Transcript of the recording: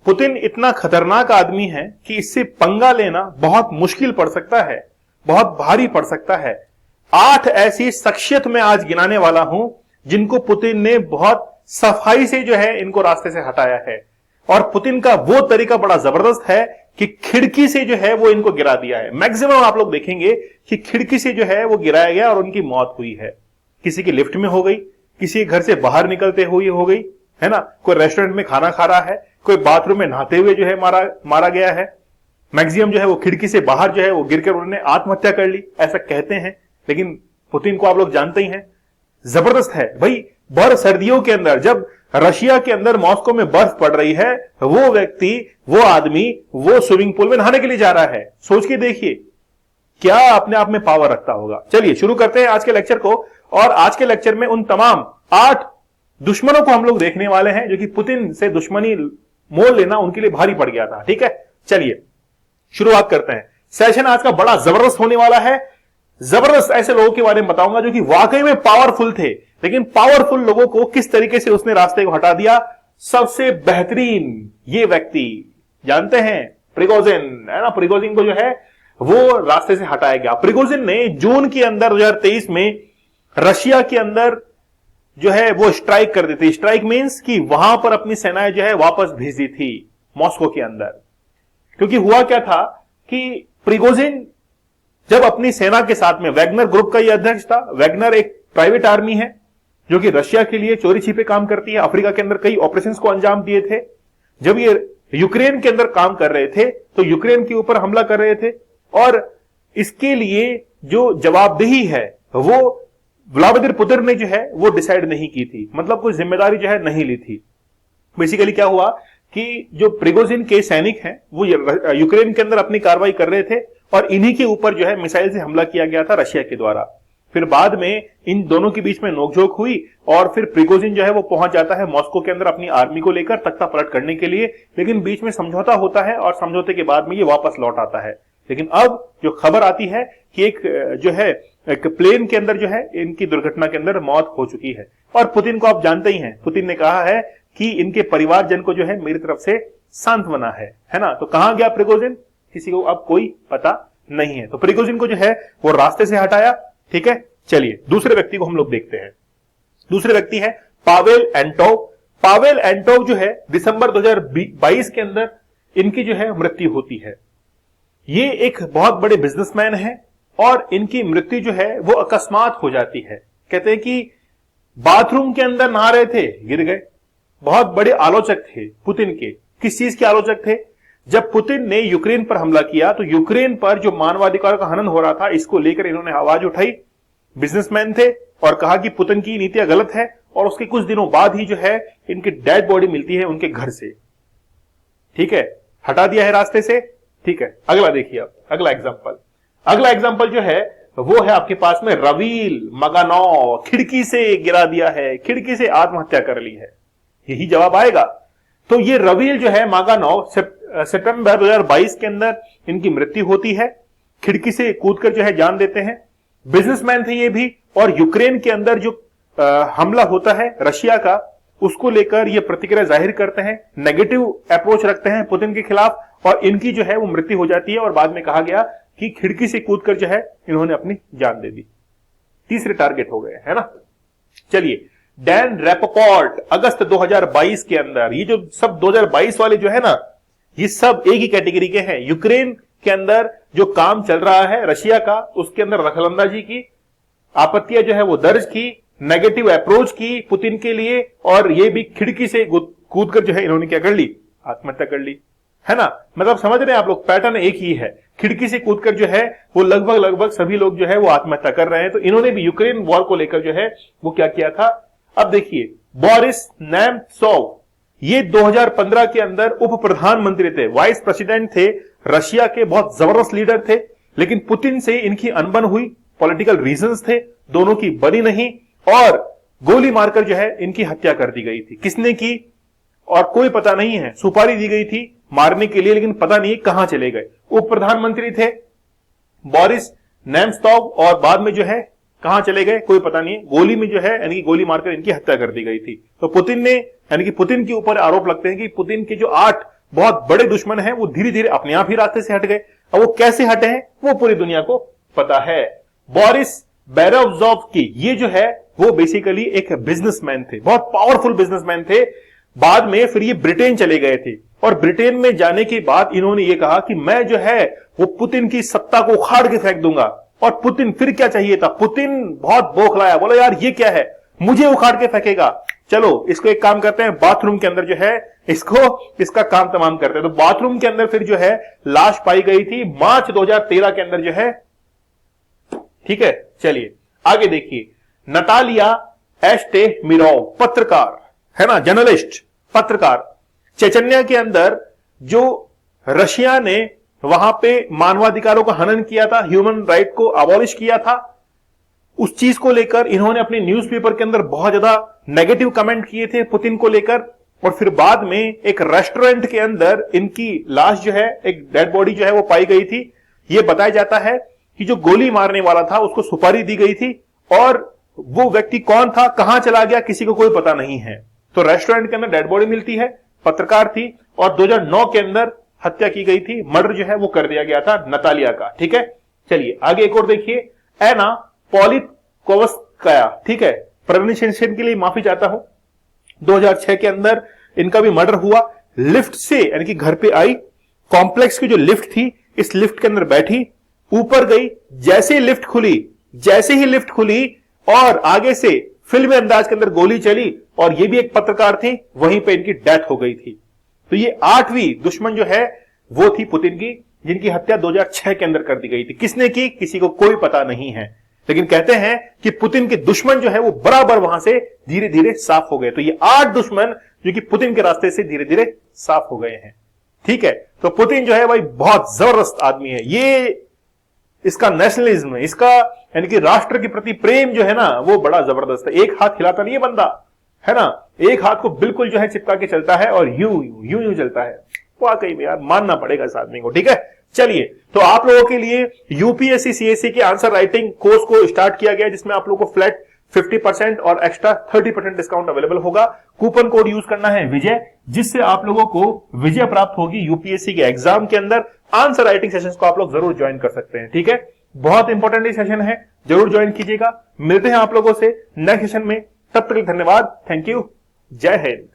Putin इतना खतरनाक आदमी है कि इससे पंगा लेना बहुत मुश्किल पड़ सकता है, बहुत भारी पड़ सकता है। 8 ऐसी शख्सियत मैं आज गिनाने वाला हूं जिनको पुतिन ने बहुत सफाई से जो है इनको रास्ते से हटाया है। और पुतिन का वो तरीका बड़ा जबरदस्त है कि खिड़की से जो है वो इनको गिरा दिया है। मैक्सिमम आप लोग देखेंगे कि खिड़की से जो है वो गिराया गया और उनकी मौत हुई है। किसी की लिफ्ट में हो गई, किसी के घर से बाहर निकलते हुए हो गई, है ना, कोई रेस्टोरेंट में खाना खा रहा है, कोई बाथरूम में नहाते हुए जो है मारा गया है। मैक्सिमम जो है वो खिड़की से बाहर जो है वो गिरकर उन्होंने आत्महत्या कर ली, ऐसा कहते हैं। लेकिन पुतिन को आप लोग जानते ही हैं, जबरदस्त है भाई। भर सर्दियों के अंदर जब रशिया के अंदर मॉस्को में बर्फ पड़ रही है, वो व्यक्ति, वो आदमी, वो स्विमिंग पूल में नहाने के लिए जा रहा है। सोच के देखिए क्या अपने आप में पावर रखता होगा। चलिए शुरू करते हैं आज के लेक्चर को। और आज के लेक्चर में उन तमाम 8 दुश्मनों को हम लोग देखने वाले हैं जो कि पुतिन से दुश्मनी मोल लेना उनके लिए भारी पड़ गया था। ठीक है, चलिए शुरुआत करते हैं। सेशन आज का बड़ा जबरदस्त होने वाला है। जबरदस्त ऐसे लोगों के बारे में बताऊंगा जो कि वाकई में पावरफुल थे, लेकिन पावरफुल लोगों को किस तरीके से उसने रास्ते को हटा दिया। सबसे बेहतरीन ये व्यक्ति जानते हैं, प्रिगोजिन, है ना। प्रिगोजिन को जो है वो रास्ते से हटाया गया। प्रिगोजिन ने जून के अंदर 2023 में रशिया के अंदर जो है वो स्ट्राइक कर दी थी। स्ट्राइक मींस कि वहां पर अपनी सेनाएं जो है वापस भेज दी थी मॉस्को के अंदर। क्योंकि हुआ क्या था कि प्रिगोजिन जब अपनी सेना के साथ में, वैगनर ग्रुप का ये अध्यक्ष था। वैगनर एक प्राइवेट आर्मी है जो कि रशिया के लिए चोरी छिपे काम करती है। अफ्रीका के अंदर कई ऑपरेशंस को अंजाम दिए थे। जब ये यूक्रेन के अंदर काम कर रहे थे तो यूक्रेन के ऊपर हमला कर रहे थे, और इसके लिए जो जवाबदेही है वो व्लादिमीर पुतिन ने जो है वो डिसाइड नहीं की थी, मतलब कोई जिम्मेदारी जो है नहीं ली थी। बेसिकली क्या हुआ कि जो प्रिगोजिन के सैनिक हैं वो यूक्रेन के अंदर अपनी कार्रवाई कर रहे थे और इन्हीं के ऊपर जो है मिसाइल से हमला किया गया था रशिया के द्वारा। फिर बाद में इन दोनों के बीच में नोकझोंक हुई और फिर प्रिगोजिन जो है वो पहुंच जाता है मॉस्को के अंदर अपनी आर्मी को लेकर तख्ता पलट करने के लिए। लेकिन बीच में समझौता होता है और समझौते के बाद में ये वापस लौट आता है। लेकिन अब जो खबर आती है कि एक जो है एक प्लेन के अंदर जो है इनकी दुर्घटना के अंदर मौत हो चुकी है। और पुतिन को आप जानते ही हैं, पुतिन ने कहा है कि इनके परिवारजन को जो है मेरी तरफ से सांत्वना है ना। तो कहां गया प्रिगोजिन, किसी को अब कोई पता नहीं है। तो प्रिगोजिन को जो है वो रास्ते से हटाया। ठीक है, चलिए दूसरे व्यक्ति को हम लोग देखते हैं। दूसरे व्यक्ति है पावेल एंटोव। पावेल एंटोव जो है दिसंबर 2022 के अंदर इनकी जो है मृत्यु होती है। ये एक बहुत बड़े बिजनेसमैन है और इनकी मृत्यु जो है वो अकस्मात हो जाती है। कहते हैं कि बाथरूम के अंदर नहा रहे थे, गिर गए। बहुत बड़े आलोचक थे पुतिन के। किस चीज के आलोचक थे? जब पुतिन ने यूक्रेन पर हमला किया तो यूक्रेन पर जो मानवाधिकार का हनन हो रहा था, इसको लेकर इन्होंने आवाज उठाई। बिजनेसमैन थे और कहा कि पुतिन की नीतियां गलत है। और उसके कुछ दिनों बाद ही जो है इनकी डेड बॉडी मिलती है उनके घर से। ठीक है, हटा दिया है रास्ते से। ठीक है, अगला देखिए अब, अगला एग्जांपल। अगला एग्जांपल जो है वो है आपके पास में रवील मगानोव। खिड़की से गिरा दिया है, खिड़की से आत्महत्या कर ली है, यही जवाब आएगा। तो ये रवील जो है मागानोव सितंबर 2022 के अंदर इनकी मृत्यु होती है। खिड़की से कूदकर जो है जान देते हैं। बिजनेसमैन थे ये भी, और यूक्रेन के अंदर जो हमला होता है रशिया का, उसको लेकर ये प्रतिक्रिया जाहिर करते हैं, नेगेटिव अप्रोच रखते हैं पुतिन के खिलाफ, और इनकी जो है वो मृत्यु हो जाती है। और बाद में कहा गया कि खिड़की से कूदकर जो है इन्होंने अपनी जान दे दी। तीसरे टारगेट हो गए, है ना। चलिए, डैन रैपपोर्ट अगस्त 2022 के अंदर, ये जो सब 2022 वाले जो है ना, ये सब एक ही कैटेगरी के हैं। यूक्रेन के अंदर जो काम चल रहा है रशिया का, उसके अंदर दखलंदाजी की, आपत्तियां जो है वो दर्ज की, नेगेटिव अप्रोच की पुतिन के लिए, और ये भी खिड़की से कूदकर जो है इन्होंने क्या कर ली, आत्महत्या कर ली, है ना। मतलब समझ रहे हैं आप लोग, पैटर्न एक ही है। खिड़की से कूदकर जो है वो लगभग सभी लोग जो है वो आत्महत्या कर रहे हैं। तो इन्होंने भी यूक्रेन वॉर को लेकर जो है वो क्या किया था। अब देखिए, बोरिस नेमत्सोव, ये 2015 के अंदर उप प्रधानमंत्री थे, वाइस प्रेसिडेंट थे रशिया के, बहुत जबरदस्त लीडर थे। लेकिन पुतिन से इनकी अनबन हुई, पॉलिटिकल रीजंस थे, दोनों की बनी नहीं, और गोली मारकर जो है इनकी हत्या कर दी गई थी। किसने की और कोई पता नहीं है। सुपारी दी गई थी मारने के लिए, लेकिन पता नहीं कहां चले गए। उप प्रधानमंत्री थे बोरिस नेमत्सोव, और बाद में जो है कहां चले गए कोई पता नहीं। गोली में जो है यानी कि गोली मारकर इनकी हत्या कर दी गई थी। तो पुतिन ने, यानी कि पुतिन के ऊपर आरोप लगते हैं कि पुतिन के जो 8 बहुत बड़े दुश्मन हैं, वो धीरे धीरे अपने आप ही रास्ते से हट गए। अब वो कैसे हटे हैं वो पूरी दुनिया को पता है। बोरिस बेरोजोव्स्की ये जो है वो बेसिकली एक बिजनेसमैन थे, बहुत पावरफुल बिजनेसमैन थे। बाद में फिर ये ब्रिटेन चले गए थे और ब्रिटेन में जाने के बाद इन्होंने ये कहा कि मैं जो है वो पुतिन की सत्ता को उखाड़ के फेंक दूंगा। और पुतिन फिर क्या चाहिए था, पुतिन बहुत बौखलाया, बोला यार ये क्या है, मुझे उखाड़ के फेंकेगा, चलो इसको एक काम करते हैं, बाथरूम के अंदर जो है इसका काम तमाम करते हैं। तो बाथरूम के अंदर फिर जो है लाश पाई गई थी मार्च 2013 के अंदर जो है। ठीक है, चलिए आगे देखिए। नतालिया एस्टेमिरोव, पत्रकार है ना, जर्नलिस्ट, पत्रकार। चेचन्या के अंदर जो रशिया ने वहां पे मानवाधिकारों का हनन किया था, ह्यूमन राइट को अबॉलिश किया था, उस चीज को लेकर इन्होंने अपने न्यूज़पेपर के अंदर बहुत ज्यादा नेगेटिव कमेंट किए थे पुतिन को लेकर। और फिर बाद में एक रेस्टोरेंट के अंदर इनकी लाश जो है, एक डेड बॉडी जो है वो पाई गई थी। यह बताया जाता है कि जो गोली मारने वाला था उसको सुपारी दी गई थी और वो व्यक्ति कौन था, कहां चला गया, किसी को कोई पता नहीं है। तो रेस्टोरेंट के अंदर डेड बॉडी मिलती है, पत्रकार थी और 2009 के अंदर हत्या की गई थी, मर्डर जो है वो कर दिया गया था नतालिया का। ठीक है, चलिए आगे एक और देखिए। एना पोलितकोवस्काया, ठीक है, प्रोनाउंसिएशन के लिए माफी चाहता हूं, 2006 के अंदर इनका भी मर्डर हुआ। लिफ्ट से यानी कि घर पे आई, कॉम्प्लेक्स की जो लिफ्ट थी इस लिफ्ट के अंदर बैठी, ऊपर गई, जैसे ही लिफ्ट खुली और आगे से फिल्मी अंदाज के अंदर गोली चली और ये भी एक पत्रकार थी, वहीं पे इनकी डेथ हो गई थी। तो ये 8वीं दुश्मन जो है वो थी पुतिन की, जिनकी हत्या 2006 के अंदर कर दी गई थी। किसने की, किसी को कोई पता नहीं है, लेकिन कहते हैं कि पुतिन के दुश्मन जो है वो बराबर वहां से धीरे धीरे साफ हो गए। तो ये 8 दुश्मन जो कि पुतिन के रास्ते से धीरे धीरे साफ हो गए हैं। ठीक है, तो पुतिन जो है भाई बहुत जबरदस्त आदमी है। ये इसका नेशनलिज्म, इसका यानी कि राष्ट्र के प्रति प्रेम जो है ना वो बड़ा जबरदस्त है। एक हाथ हिलाता नहीं है बंदा, है ना, एक हाथ को बिल्कुल जो है चिपका के चलता है और यूं चलता है। वाकई में यार मानना पड़ेगा इस आदमी को। ठीक है, चलिए तो आप लोगों के लिए यूपीएससी सीएससी के आंसर राइटिंग कोर्स को स्टार्ट किया गया, जिसमें आप लोगों को फ्लैट 50% और एक्स्ट्रा 30% डिस्काउंट अवेलेबल होगा। कूपन कोड यूज करना है विजय, जिससे आप लोगों को विजय प्राप्त होगी यूपीएससी के एग्जाम के अंदर। आंसर राइटिंग सेशंस को आप लोग जरूर ज्वाइन कर सकते हैं। ठीक है, बहुत इंपॉर्टेंट सेशन है, जरूर ज्वाइन कीजिएगा। मिलते हैं आप लोगों से नेक्स्ट सेशन में, तब तक धन्यवाद, थैंक यू, जय हिंद।